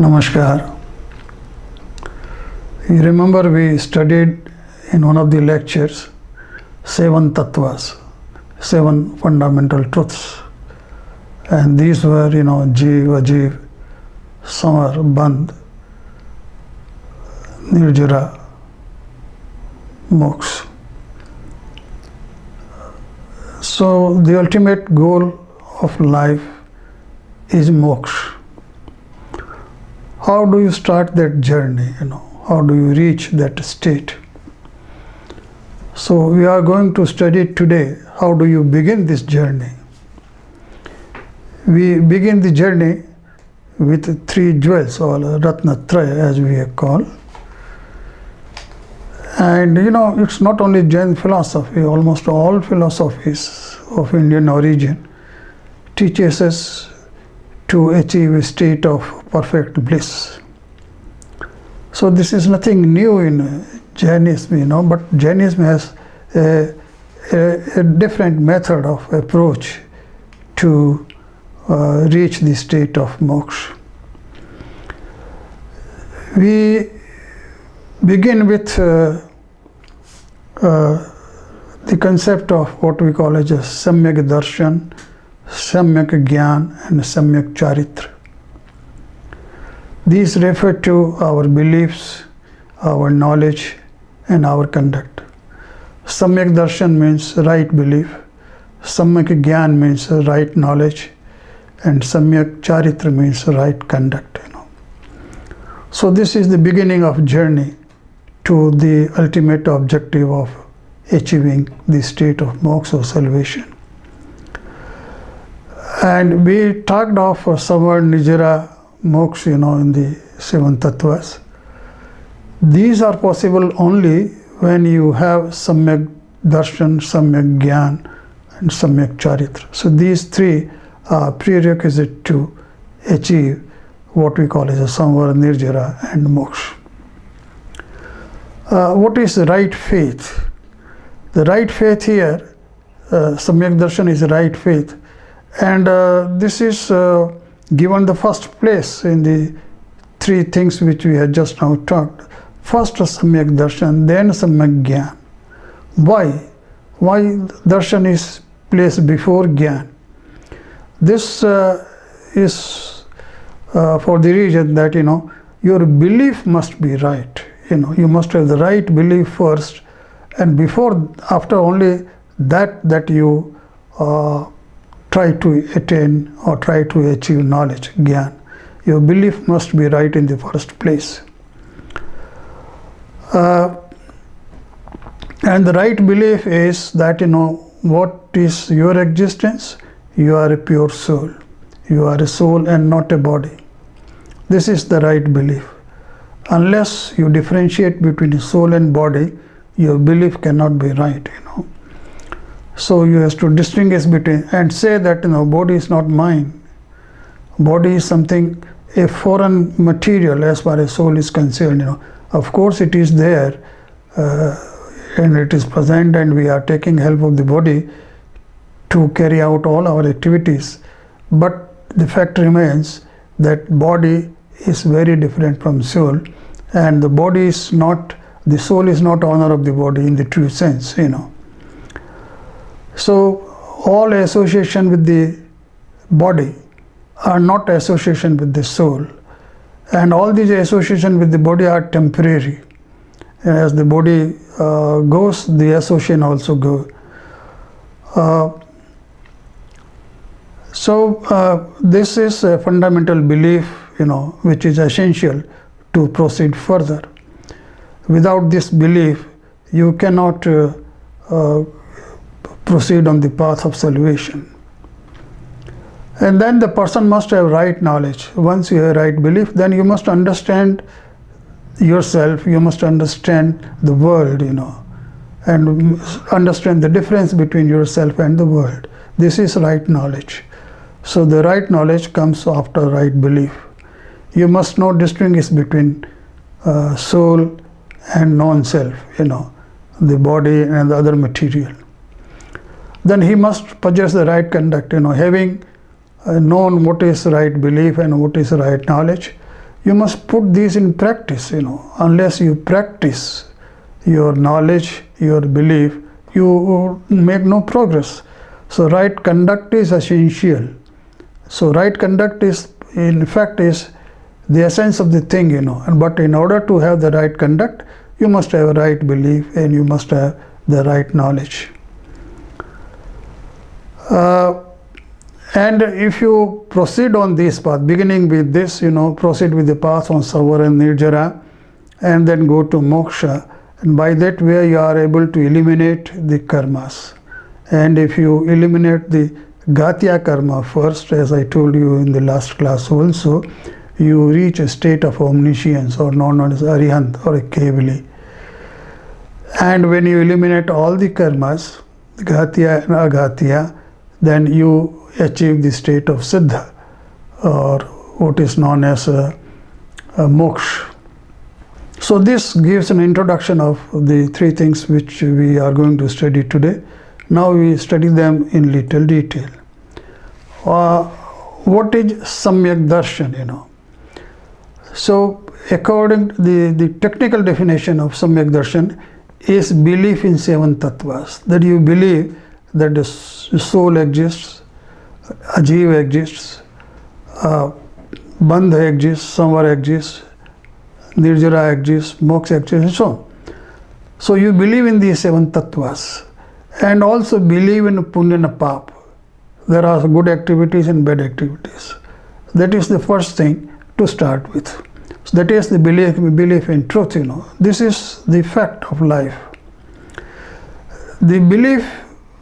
Namaskar. You remember we studied in one of the lectures 7 tattvas, 7 fundamental truths, and these were Jiv, Ajiv, Samar, Bandh, Nirjara, Moksha. So the ultimate goal of life is moksha. How do you start that journey? How do you reach that state? So we are going to study today, how do you begin this journey? We begin the journey with 3 jewels, or Ratnatraya as we call. And it's not only Jain philosophy, almost all philosophies of Indian origin teaches us to achieve a state of perfect bliss. So this is nothing new in Jainism, but Jainism has a different method of approach to reach the state of moksha. We begin with the concept of what we call as a Samyak Darshan, Samyak Gyan and Samyak Charitra. These refer to our beliefs, our knowledge and our conduct. Samyak Darshan means right belief, Samyak Gyan means right knowledge, and Samyak Charitra means right conduct. So this is the beginning of journey to the ultimate objective of achieving the state of moksha or salvation. And we talked of Samar, Nirjara, Moksha, in the 7 tattvas. These are possible only when you have Samyak Darshan, Samyak Gyan and Samyak Charitra. So these 3 are prerequisite to achieve what we call as a Samar, Nirjara and Moksha. What is right faith? The right faith here, Samyak Darshan is right faith, and this is given the first place in the 3 things which we had just now talked. First Samyak Darshan, then Samyak Gyan. Why? Why Darshan is placed before Gyan? This is for the reason that your belief must be right. You must have the right belief first, and after only that you try to attain or try to achieve knowledge, Gyan. Your belief must be right in the first place. And the right belief is that what is your existence? You are a pure soul. You are a soul and not a body. This is the right belief. Unless you differentiate between soul and body, your belief cannot be right. So you have to distinguish between and say that body is not mine. Body is something, a foreign material as far as soul is concerned. Of course it is there and it is present, and we are taking help of the body to carry out all our activities. But the fact remains that body is very different from soul, and the soul is not owner of the body in the true sense. So all association with the body are not association with the soul, and all these association with the body are temporary. As the body goes, the association also goes. So this is a fundamental belief, which is essential to proceed further. Without this belief, you cannot proceed on the path of salvation. And then the person must have right knowledge. Once you have right belief, then you must understand yourself, you must understand the world, and understand the difference between yourself and the world. This is right knowledge. So the right knowledge comes after right belief. You must not distinguish between soul and non-self, the body and the other material. Then he must possess the right conduct, having known what is right belief and what is right knowledge. you must put these in practice. Unless you practice your knowledge, your belief, you make no progress. So right conduct is essential. So right conduct is, in fact, is the essence of the thing. But in order to have the right conduct, you must have a right belief and you must have the right knowledge. And if you proceed on this path, beginning with this, proceed with the path on Savar and Nirjara, and then go to Moksha, and by that way you are able to eliminate the karmas. And if you eliminate the Gatya karma first, as I told you in the last class also, you reach a state of omniscience, or known as Arihant or a Kevali. And when you eliminate all the karmas, Gatya and Agatya, then you achieve the state of Siddha, or what is known as moksha. So this gives an introduction of the three things which we are going to study today. Now we study them in little detail. What is Samyak Darshan? So according to the technical definition of Samyak Darshan is belief in 7 tattvas, that you believe that the soul exists, Ajiva exists, Bandha exists, Samvara exists, Nirjara exists, Moksha exists, and so on. So you believe in these 7 tattvas, and also believe in punya and pap. There are good activities and bad activities. That is the first thing to start with. So that is the belief in truth. This is the fact of life. The belief,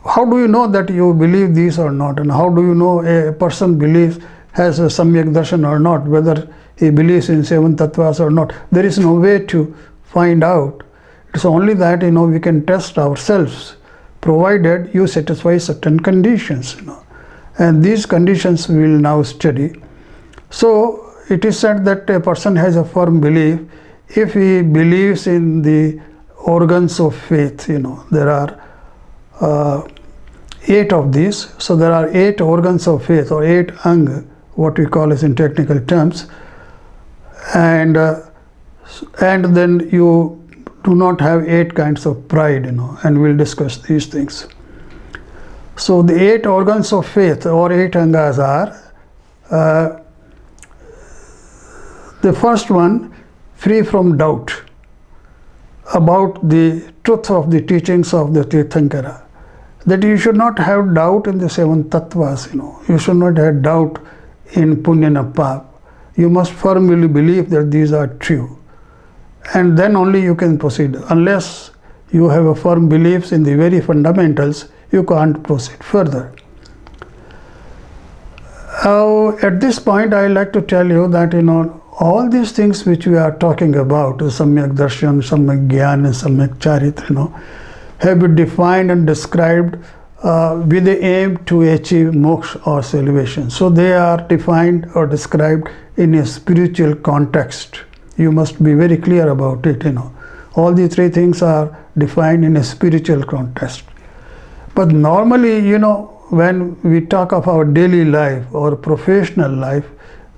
how do you know that you believe these or not? And how do you know a person believes, has a Samyak Darshan or not, whether he believes in 7 tattvas or not? There is no way to find out. It's only that, we can test ourselves, provided you satisfy certain conditions, And these conditions we will now study. So it is said that a person has a firm belief if he believes in the organs of faith. There are 8 of these. So there are 8 organs of faith, or 8 ang, what we call as in technical terms. And then you do not have 8 kinds of pride, and we'll discuss these things. So the 8 organs of faith, or 8 angas, are the first one, free from doubt about the truth of the teachings of the Tirthankara. That you should not have doubt in the 7 tattvas, You should not have doubt in punya and pap. You must firmly believe that these are true. And then only you can proceed. Unless you have a firm beliefs in the very fundamentals, you can't proceed further. At this point, I like to tell you that, all these things which we are talking about, Samyak Darshan, Samyak Gyan, and Samyak Charitra, have been defined and described with the aim to achieve moksha or salvation. So they are defined or described in a spiritual context. You must be very clear about it, All the 3 things are defined in a spiritual context. But normally, when we talk of our daily life or professional life,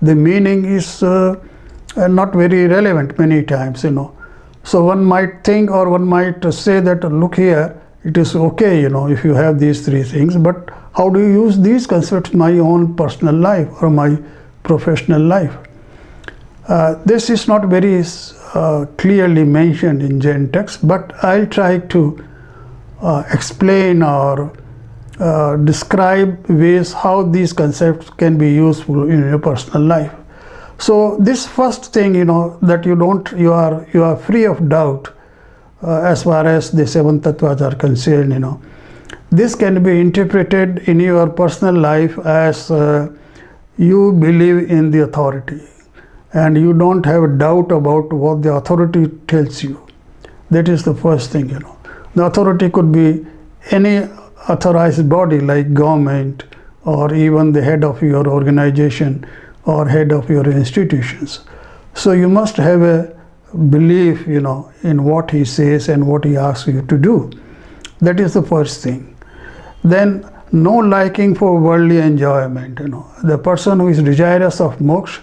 the meaning is not very relevant many times, So one might think, or one might say that, look here, it is okay, if you have these 3 things, but how do you use these concepts in my own personal life or my professional life? This is not very clearly mentioned in Jain text, but I'll try to explain or describe ways how these concepts can be useful in your personal life. So this first thing, that you are free of doubt as far as the 7 tattvas are concerned, This can be interpreted in your personal life as you believe in the authority and you don't have a doubt about what the authority tells you. That is the first thing, The authority could be any authorized body like government, or even the head of your organization or head of your institutions. So you must have a belief, in what he says and what he asks you to do. That is the first thing. Then no liking for worldly enjoyment. The person who is desirous of moksha,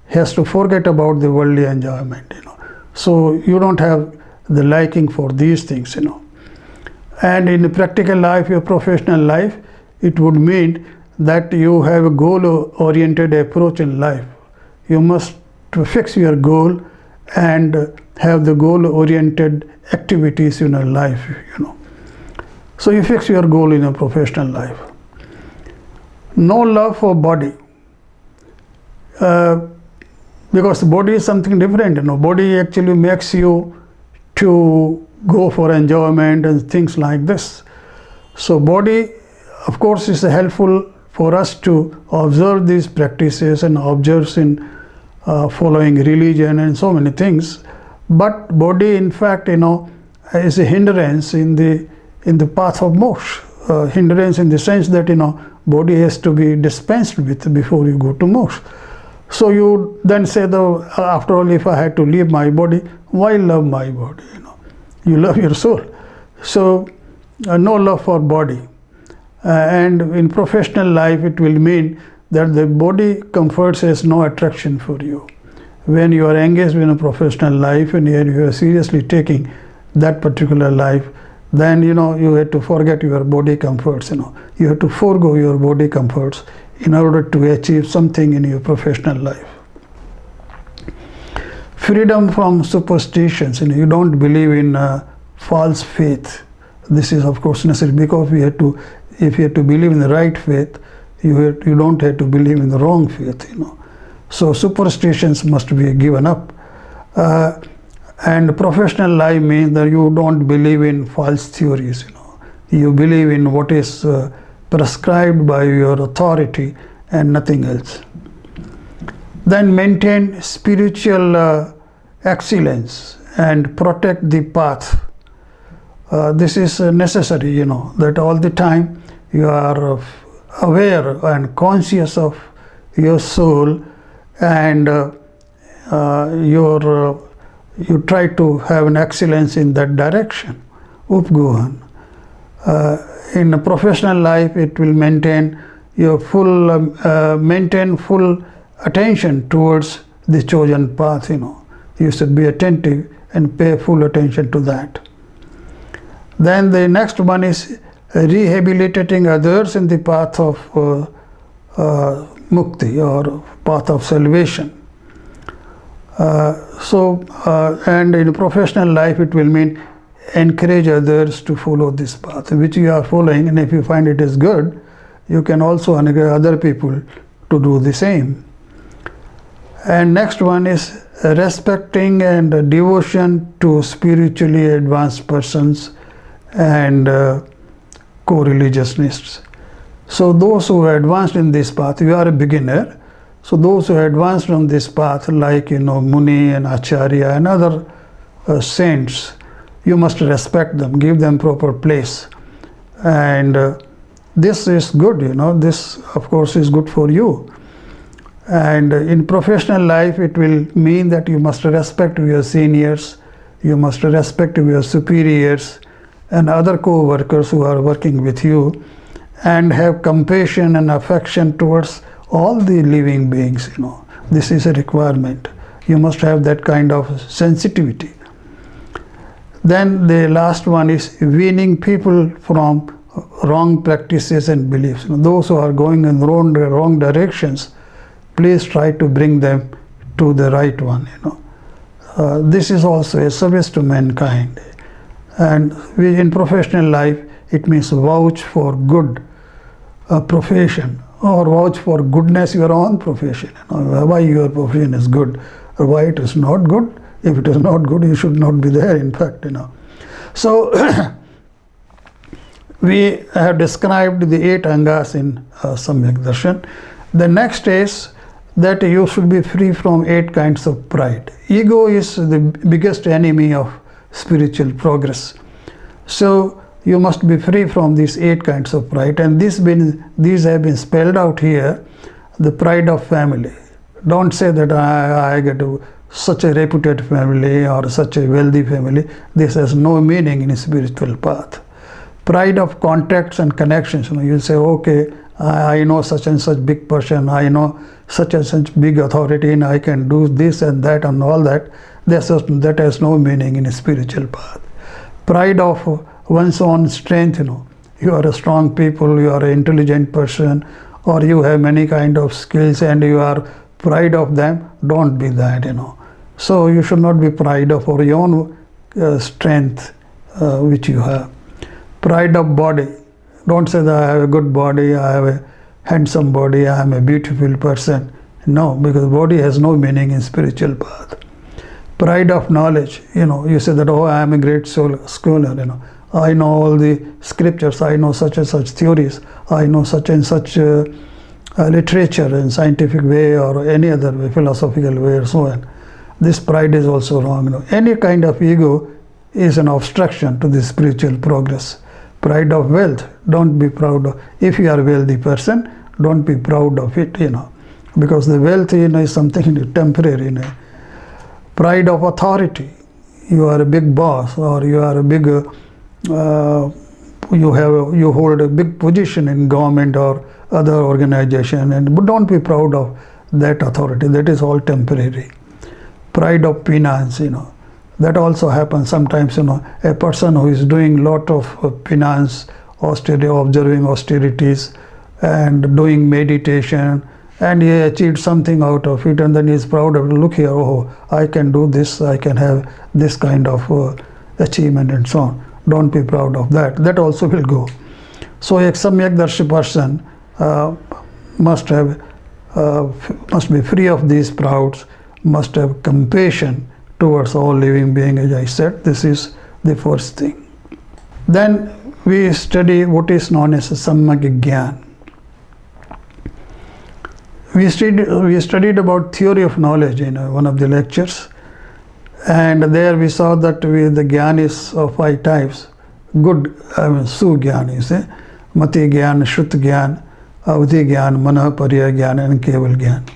has to forget about the worldly enjoyment, So you don't have the liking for these things, And in practical life, your professional life, it would mean that you have a goal-oriented approach in life. You must fix your goal and have the goal-oriented activities in your life, So you fix your goal in your professional life. No love for body. Because body is something different, Body actually makes you to go for enjoyment and things like this. So body, of course, is helpful for us to observe these practices and observe in following religion and so many things. But body, in fact, is a hindrance in the path of moksha. Hindrance in the sense that body has to be dispensed with before you go to moksha. So you then say, after all, if I had to leave my body, why love my body? You love your soul. So no love for body. And in professional life, it will mean that the body comforts has no attraction for you. When you are engaged in a professional life and you are seriously taking that particular life, then you have to forget your body comforts. You have to forego your body comforts in order to achieve something in your professional life. Freedom from superstitions. You don't believe in false faith. This is, of course, necessary because if you have to believe in the right faith, you don't have to believe in the wrong faith. So superstitions must be given up. And professional life means that you don't believe in false theories. You believe in what is prescribed by your authority and nothing else. Then maintain spiritual excellence and protect the path. This is necessary, that all the time you are aware and conscious of your soul, and you try to have an excellence in that direction. Upgohan. In a professional life, it will maintain your full attention towards the chosen path. You should be attentive and pay full attention to that. Then the next one is rehabilitating others in the path of mukti, or path of salvation. And in professional life, it will mean encourage others to follow this path which you are following, and if you find it is good, you can also encourage other people to do the same. And next one is respecting and devotion to spiritually advanced persons and co-religionists. So those who are advanced in this path, you are a beginner, so those who are advanced on this path, like Muni and Acharya and other saints, you must respect them, give them proper place. And this is good, this of course is good for you. And in professional life, it will mean that you must respect your seniors, you must respect your superiors and other co-workers who are working with you, and have compassion and affection towards all the living beings. This is a requirement. You must have that kind of sensitivity. Then the last one is weaning people from wrong practices and beliefs. Those who are going in wrong directions, please try to bring them to the right one. This is also a service to mankind. And in professional life, it means vouch for good profession, or vouch for goodness your own profession. Why your profession is good, or why it is not good. If it is not good, you should not be there, in fact. So we have described the 8 angas in Samyak Darshan. The next is that you should be free from 8 kinds of pride. Ego is the biggest enemy of spiritual progress. So you must be free from these 8 kinds of pride, and these have been spelled out here. The pride of family. Don't say that I get such a reputed family or such a wealthy family. This has no meaning in a spiritual path. Pride of contacts and connections. You say, okay, I know such and such big person, I know such and such big authority, and I can do this and that and all that. That has no meaning in a spiritual path. Pride of one's own strength, you are a strong people, you are an intelligent person, or you have many kind of skills and you are proud of them. Don't be that, So you should not be proud of your own strength which you have. Pride of body. Don't say that I have a good body, I have a handsome body, I am a beautiful person. No, because body has no meaning in spiritual path. Pride of knowledge. You say that, oh, I am a great scholar, I know all the scriptures, I know such and such theories, I know such and such literature in scientific way or any other way, philosophical way or so on. This pride is also wrong. Any kind of ego is an obstruction to the spiritual progress. Pride of wealth, don't be proud of. If you are a wealthy person, don't be proud of it, because the wealth is something temporary. Pride of authority. You are a big boss, or you are a big you hold a big position in government or other organization, but don't be proud of that authority. That is all temporary. Pride of finance, that also happens sometimes. A person who is doing lot of finance, observing austerities and doing meditation, and he achieved something out of it, and then he is proud of it. Look here, oh, I can do this, I can have this kind of achievement and so on. Don't be proud of that. That also will go. So a Samyak-darshi person must be free of these prouds, must have compassion towards all living beings, as I said. This is the first thing. Then we study what is known as Samyak Gyan. We studied about theory of knowledge in one of the lectures, and there we saw that the Gyan is of 5 types. Good, Sgu Gyan, you say, Mati Gyan, Shrut Gyan, Avdhi Gyan, Mana Pariya Gyan, and Keval Gyan.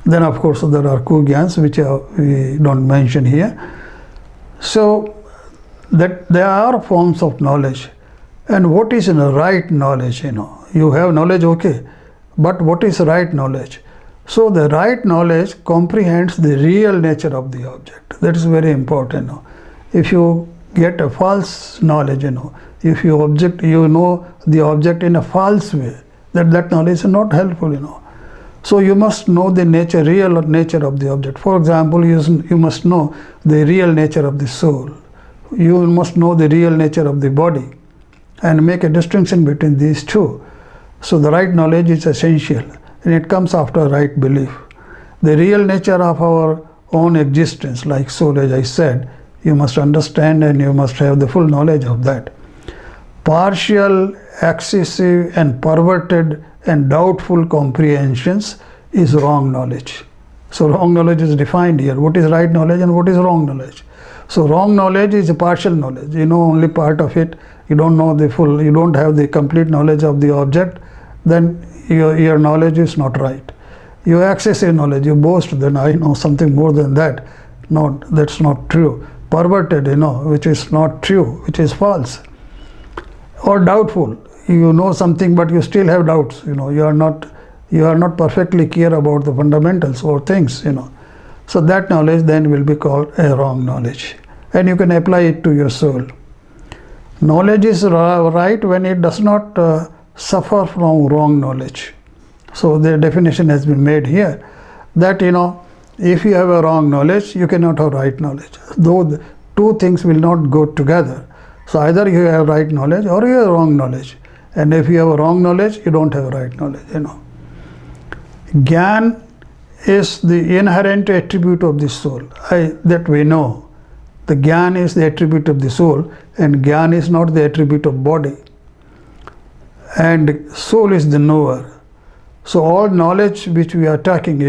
Then of course there are Ku Gyans which we don't mention here. So that there are forms of knowledge. And what is right knowledge? You have knowledge, okay, but what is right knowledge? So the right knowledge comprehends the real nature of the object. That is very important. If you get a false knowledge, if you know the object in a false way, that knowledge is not helpful. So you must know the real nature of the object. For example, you must know the real nature of the soul. You must know the real nature of the body and make a distinction between these two. So the right knowledge is essential, and it comes after right belief. The real nature of our own existence, like soul, as I said, you must understand and you must have the full knowledge of that. Partial, excessive and perverted and doubtful comprehensions is wrong knowledge. So wrong knowledge is defined here. What is right knowledge and what is wrong knowledge? So wrong knowledge is a partial knowledge. You know only part of it. You don't know the full, you don't have the complete knowledge of the object, then your knowledge is not right. You have excessive knowledge, you boast, then I know something more than that. No, that's not true. Perverted, which is not true, which is false. Or doubtful. You know something but you still have doubts. You are not perfectly clear about the fundamentals or things. So that knowledge then will be called a wrong knowledge, and you can apply it to your soul. Knowledge is right when it does not suffer from wrong knowledge. So the definition has been made here that if you have a wrong knowledge, you cannot have right knowledge. Though the two things will not go together. So either you have right knowledge or you have wrong knowledge. And if you have a wrong knowledge, you don't have right knowledge. Gyan is the inherent attribute of the soul. That we know. The Gyan is the attribute of the soul, and Gyan is not the attribute of body. And soul is the knower. So all knowledge which we are talking,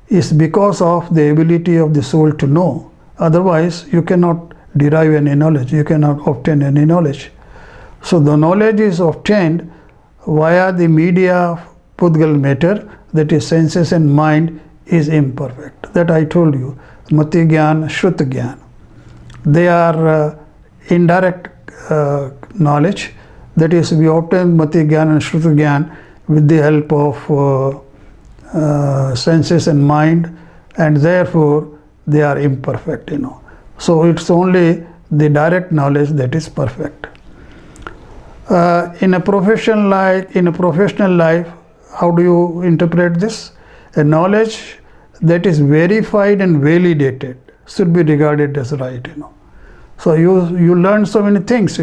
is because of the ability of the soul to know. Otherwise, you cannot derive any knowledge. You cannot obtain any knowledge. So the knowledge is obtained via the media of Pudgal matter, that is senses and mind, is imperfect. That I told you. Mati Gyan, Shrut Gyan. They are indirect knowledge. That is, we obtain Mati Gyan and Shrut Gyan with the help of senses and mind, and therefore they are imperfect, So it's only the direct knowledge that is perfect. In a professional life, how do you interpret this? A knowledge that is verified and validated should be regarded as right, So you learn so many things,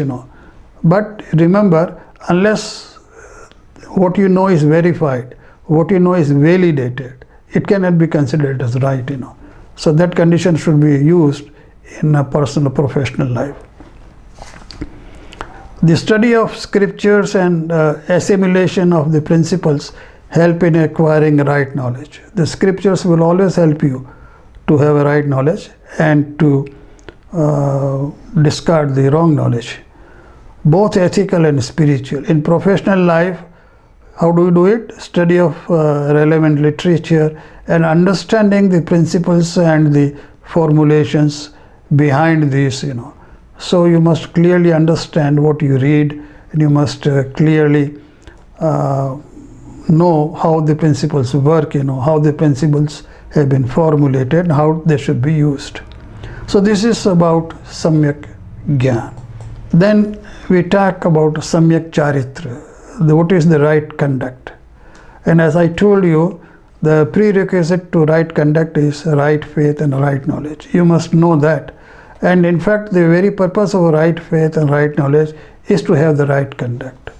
But remember, unless what you know is verified, what you know is validated, it cannot be considered as right, So that condition should be used in a personal professional life. The study of scriptures and assimilation of the principles help in acquiring right knowledge. The scriptures will always help you to have a right knowledge and to discard the wrong knowledge, both ethical and spiritual. In professional life, how do you do it? Study of relevant literature and understanding the principles and the formulations behind these, So you must clearly understand what you read, and you must clearly know how the principles work, how the principles have been formulated, how they should be used. So this is about Samyak Gyan. Then we talk about Samyak Charitra, what is the right conduct. And as I told you, the prerequisite to right conduct is right faith and right knowledge. You must know that. And in fact, the very purpose of right faith and right knowledge is to have the right conduct.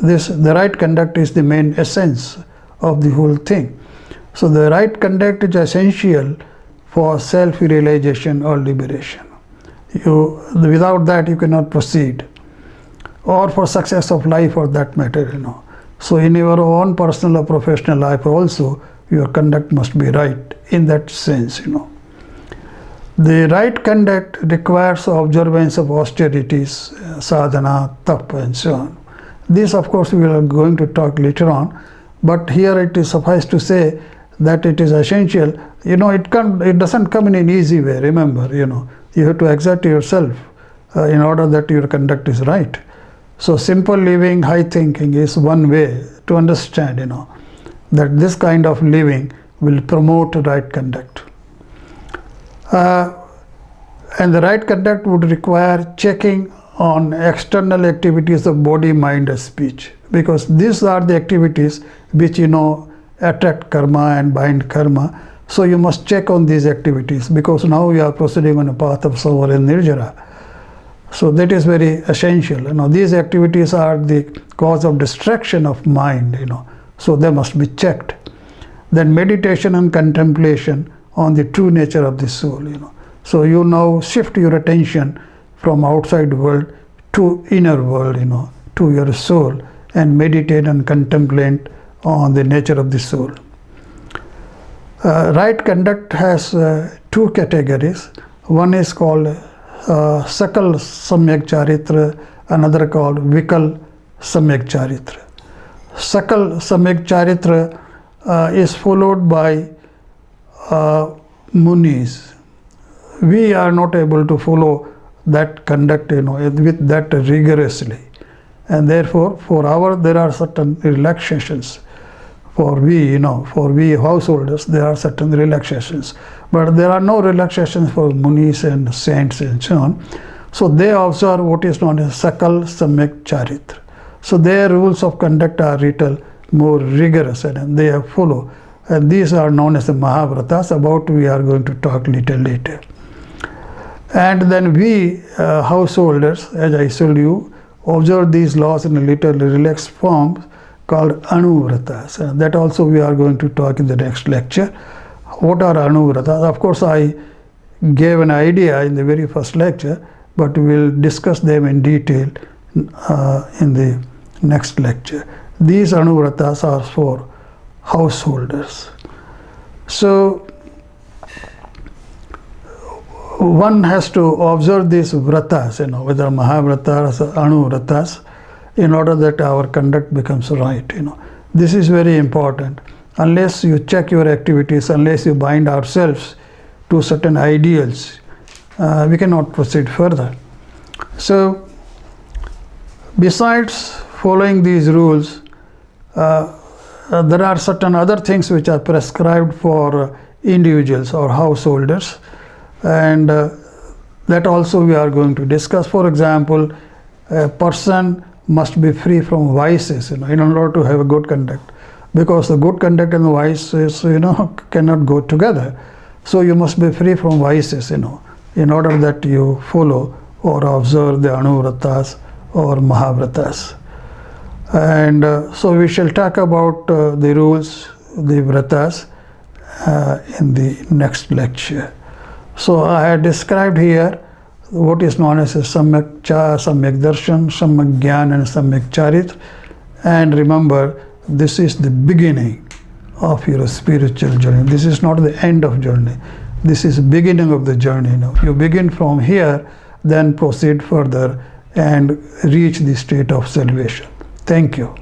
The right conduct is the main essence of the whole thing. So the right conduct is essential for self-realization or liberation. Without that, you cannot proceed, or for success of life for that matter, So in your own personal or professional life also, your conduct must be right in that sense, The right conduct requires observance of austerities, sadhana, tapa, and so on. This, of course, we are going to talk later on, but here it is suffice to say that it is essential. It doesn't come in an easy way, remember, You have to exert yourself in order that your conduct is right. So simple living, high thinking is one way to understand, that this kind of living will promote right conduct. And the right conduct would require checking on external activities of body, mind, and speech, because these are the activities which attract karma and bind karma. So you must check on these activities, because now you are proceeding on a path of soul and nirjara. So that is very essential. These activities are the cause of distraction of mind, so they must be checked. Then meditation and contemplation on the true nature of the soul, So you now shift your attention from outside world to inner world, to your soul, and meditate and contemplate on the nature of the soul. Right conduct has two categories. One is called Sakal Samyak Charitra, another called Vikal Samyak Charitra. Sakal Samyak Charitra is followed by Munis. We are not able to follow that conduct, with that rigorously, and therefore there are certain relaxations. For we householders, there are certain relaxations, but there are no relaxations for munis and saints and so on. So they observe what is known as Sakal Samyak Charitra. So their rules of conduct are little more rigorous, and they follow. And these are known as the Mahavratas, about we are going to talk little later. And then we householders, as I told you, observe these laws in a little relaxed form called Anuvratas. That also we are going to talk in the next lecture. What are Anuvratas? Of course, I gave an idea in the very first lecture, but we will discuss them in detail in the next lecture. These Anuvratas are for householders. So one has to observe these vratas, whether Mahavratas or Anuvratas, in order that our conduct becomes right. This is very important. Unless you check your activities, unless you bind ourselves to certain ideals, we cannot proceed further. So besides following these rules, there are certain other things which are prescribed for individuals or householders, and that also we are going to discuss. For example, a person must be free from vices, in order to have a good conduct, because the good conduct and the vices, cannot go together. So you must be free from vices, in order that you follow or observe the Anuvratas or Mahavratas. And so we shall talk about the rules, the vratas, in the next lecture. So I have described here what is known as a Samyak Cha, Samyak Darshan, Samyak Gyan and Samyak Charit. And remember, this is the beginning of your spiritual journey. This is not the end of journey. This is the beginning of the journey. You begin from here, then proceed further and reach the state of salvation. Thank you.